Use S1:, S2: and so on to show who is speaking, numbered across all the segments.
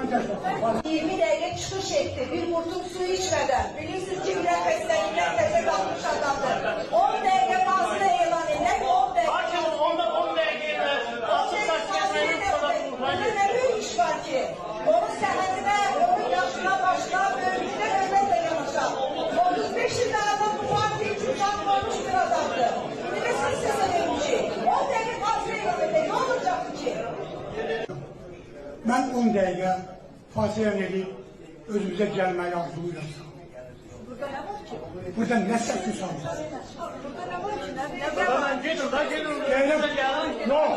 S1: 20 dəqiqə çıxış etdi, bir qurtum su içmədən. Bilirsiniz ki, bilən xəstəliklər təzə qalmış adamdır. 10 dəqiqə fazla elan edək, 10 dəqiqə.
S2: Hakim, onda 10 dəqiqə
S1: burada nə böyük iş var ki? Onun səhhətinə, onun yaşına, başına, böyüklüğünə hörmətlə yanaşaq. 35 ildə adam bu parti üçün can koymuş bir adamdır. Bir də siz seslənin ki, 10 dəqiqə fazla elan edək, nə olacaktı ki?
S3: Ben 10 dəqiqə fasilə verib özümüzə gəlməyi arzulayıram.
S1: Burada nə var ki?
S3: Burada nə səki salır?
S1: Burada nə var ki?
S3: Gelin. Yok.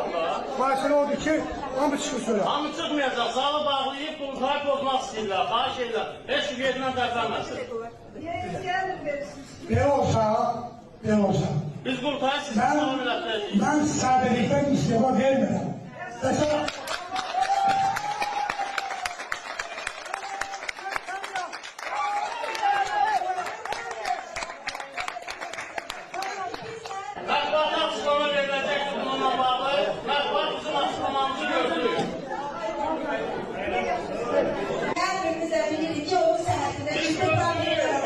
S3: Fasilə odur ki, hamı çıxır söyle.
S2: Hamı çıxmayacaq, salı bağlayıb, qulpayı pozmaq istəyirlər, xahiş edirlər. Heç bir yerindən tərpənməsin.
S3: Belə olsa, belə olsa.
S2: Biz qulpayı sizin salı millətləriyik.
S3: Ben sadelikten istifa vermirəm. Mesela,
S2: Mətbuata açıqlama veriləcəkdir bununla bağlı. Mətbuat bizim açıqlamamızı gördürür.
S1: Hər birimizə bilirik ki, onun səhhətinə istiqlal edirəm.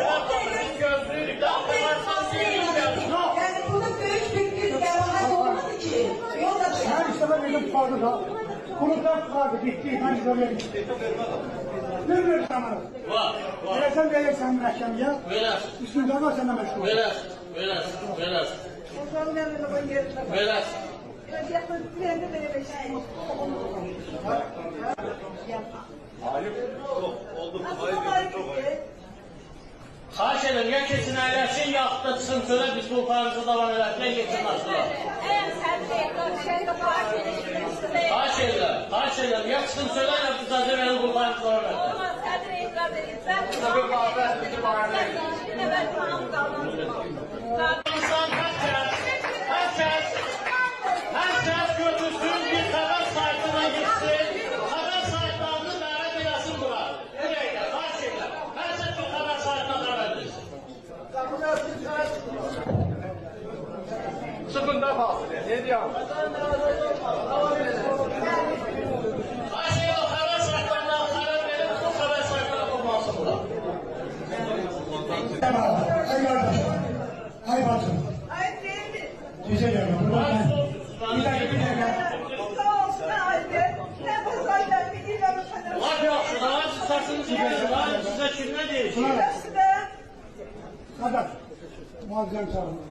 S1: Yəni, burada böyük bir qəbahat olmadı ki, yolda çıxır.
S3: ben istifa verdim tutardı da. Kuruldan tutardı, bitti, ben istifa verdim. Ne böyle sana?
S2: Var.
S3: Verəsən verirsən məhkəməyə,
S2: Verəsin.
S3: üstündə var səndən məşğul.
S2: Verəsin. Xahiş edirəm, ya keçin əyləşin, yaxud da çıxın sölə, biz qulpayımızı davam edərkən yetirməsinlər. Xahiş edirəm, ya çıxın sölə, ya biz icazə verin qulpayımızı davam edərkən. İnsan hər kəs götürsün, bir xəbər saytına gitsin, xəbər saytlarını dəvət eləsin bura. Bir dəqiqə, xahiş edirəm, hər kəs bir xəbər saytına dəvət etsin.
S4: Sıfırda fasilə, ne diyorsun?